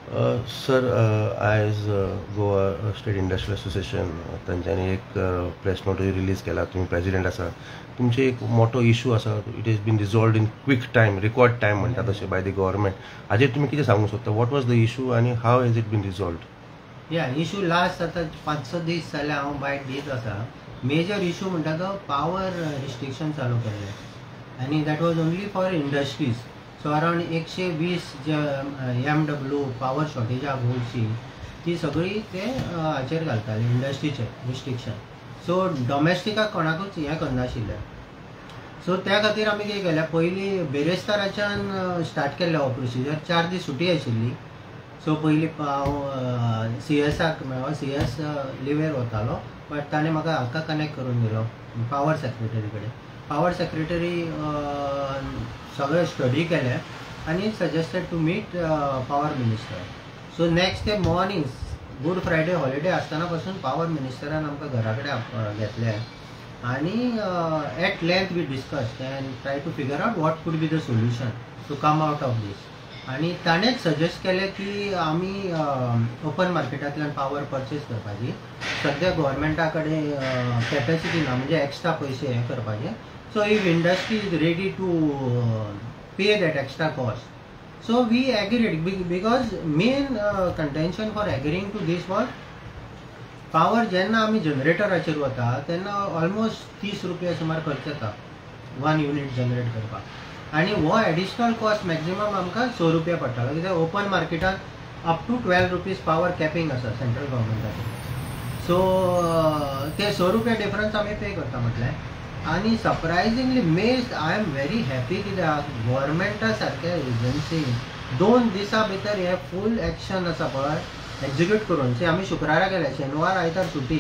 Sir आयज Goa state industrial association तांच्यांनी एक प्रेस नोट रिलीज केला. तुम्ही प्रेसिडेंट आसा. तुमचे एक मोठो इशू आसा. It is been resolved in quick time, record time म्हणटा तशें बाय द गव्हर्मेंट. हाजेर तुम्ही कितें सांगूंक सोदता? वॉट वॉज द इशू आनी how has it been resolved? Issue last आता 5-6 दीस जाले हांव बायट दीत आसा. मेजर इशू म्हणटा तो पावर रिस्ट्रिक्शन चालू केल्ले आनी that was only for industries. So around 120 जे MW पावर शॉर्टेजा गोवची ती सगळी ते हाचेर घालताले, इंडस्ट्रीचे रिस्ट्रिक्शन. सो डॉमेस्टिकाक कोणाकूच हें करनाशिल्ले. सो त्या खातीर आमी कितें केलें, पयलीं बेरेस्ताराच्यान स्टार्ट केल्लें हो प्रोसिजर. 4 दीस सुटी आशिल्ली. सो पयलीं हांव CS मेळ्ळो. CS लिव्हेर वतालो, बट ताणें म्हाका हाका कनेक्ट करून दिलो पावर सेक्रेटरी कडेन. पावर सेक्रेटरी सगळें स्टडी केलें आनी suggested to meet power minister. So next day morning good Friday holiday आसतना पासून पावर मिनिस्टरान आमकां घरा कडेन घेतले आनी at length we discussed and try to figure out what could be the solution to come out of this. आनी ताणेंच सजेस्ट केलें की आमी ओपन मार्केटांतल्यान पावर परचेस करपाची. सद्या गव्हर्मेंटा कडेन कॅपेसिटी ना, म्हणजे एक्स्ट्रा पयशे हे करपाचे. So if industry is ready to pay that extra cost. So we agreed because main contention for agreeing to this was power. जेन्ना आमी जनरेटराचेर वता तेन्ना ऑलमोस्ट 30 रुपया सुमार खर्च येता 1 युनिट जनरेट करपाक. आनी हो एडिशनल कॉस्ट मॅक्झिमम आमकां 100 रुपया पडटालो, कित्याक ओपन मार्केटान up to 12 rupees power capping आसा सेंट्रल गव्हर्मेंटाचेर. सो ते 100 रुपया डिफरन्स आमी पे करता म्हटलें. आनी सरप्रायझिंगली मेस्ट आय एम व्हेरी हॅपी कित्याक गव्हर्मेंटा सारक्या एजन्सीन 2 दिसां भितर हे फूल एक्शन आसा पळय एक्झिक्यूट करून. आमी शुक्रारा केले, शेनवार आयतार सुटी.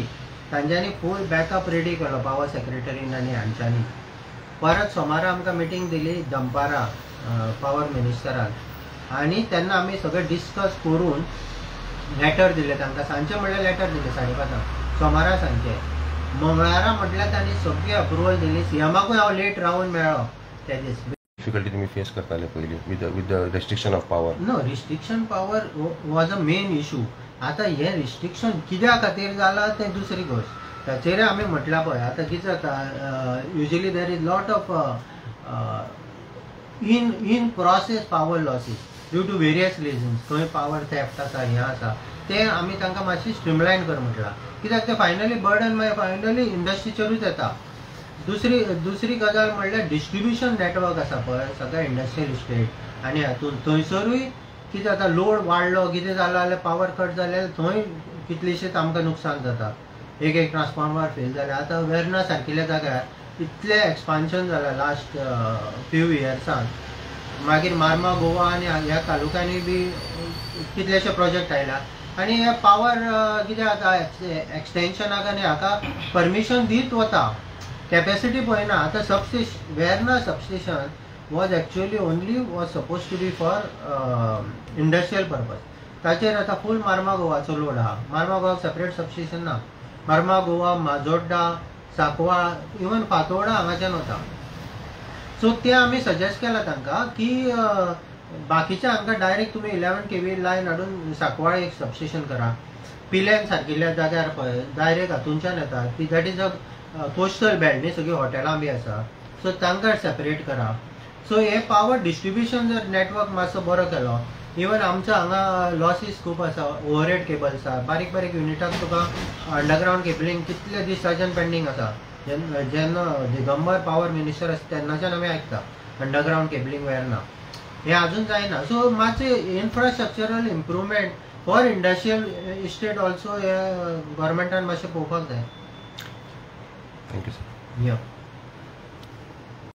तांच्यांनी फूल बॅकअप रेडी केलो पावर सेक्रेटरीन आनी हांच्यांनी. परत सोमारा आमकां मिटींग दिली दनपारा पावर मिनिस्टरान आनी तेन्ना आमी सगळें डिस्कस करून लॅटर दिलें तांकां. सांजचें म्हणल्यार लॅटर दिलें 5:30 सोमारा सांजचें. मंगळारा म्हटल्यार तांणी सगळी अप्रुवल दिली. CMाकूय हांव लेट रावन मेळ्ळो त्या दीस. डिफिकल्टी तुम्ही फेस करताले पयलीं with the restriction of power? No, restriction power was a main issue. आतां हें रिस्ट्रिक्शन कित्या खातीर जालां तें दुसरी गोश्ट. ताचेर आमी म्हटलां पळय. आतां कितें जाता, usually there is lot of in process power losses due to various reasons. खंय पावर थेफ्ट आसा, हें आसा, तें आमी तांकां मातशी स्ट्रीमलायन कर म्हटलां. कित्याक तें फायनली बर्डन मागीर फायनली इंडस्ट्रीचेरूच येता. दुसरी गजाल म्हणल्यार डिस्ट्रिब्युशन नेटवर्क आसा पळय सगळ्या इंडस्ट्रियल इस्टेट आनी हातूंत थंयसरूय कितें जाता, लोड वाडलो, कितें जालें जाल्यार पावर कट जाल्यार थंय कितलीशीच आमकां नुकसान जाता. एक ट्रान्सफॉर्मर फेल जाले. आतां वेर्ना सारकिल्ल्या जाग्यार इतलें एक्सपान्शन जालां लास्ट फ्यू इयर्सान. मागीर मार्मा गोवा आनी ह्या तालुक्यांनी बी कितलेशे प्रोजेक्ट आयला आनी हे पावर कितें जाता एक्सटेन्शनाक आनी हाका परमिशन दीत वता. कॅपेसिटी पळयना. आतां सबस्टेशन वेर्ना substation was actually only was suppose to be for industrial purpose. ताचेर आतां फूल मार्मा गोवाचो लोड आहा. मार्मा गोवाक सेपरेट सबस्टेशन ना. मार्मा गोवा, माजोड्डा, सांकवाळ, इवन फातोर्डा हांगाच्यान वता. सो ते आमी सजेस्ट केलां तांकां की बाकीच्या हांकां डायरेक्ट तुमी 11 kV लायन हाडून सांकवाळ एक सबस्टेशन करा. पिलेन सारकिल्ल्या जाग्यार पळय डायरेक्ट हातूंच्यान येता ती. That is a coastal belt न्ही, सगळीं हॉटेलां बी आसा. सो तांकां सेपरेट करा. सो हे पावर डिस्ट्रिब्युशन जर नेटवर्क मातसो बरो केलो, इवन आमच्या हांगा लॉसीस खूब आसा. ओवरहेड केबल्स आसा, बारीक बारीक युनिटाक तुका अंडरग्रावंड केबलिंग कितले दिसाच्यान पेंडींग आसा. जेन्ना दिगंबर पावर मिनिस्टर आसा तेन्नाच्यान आमी आयकता अंडरग्रावंड केबलिंग वेर्ना. हें आजून जायना. सो मातशें infrastructural improvement for industrial estate also हे गव्हर्मेंटान मातशें पळोवपाक जाय. Thank you sir.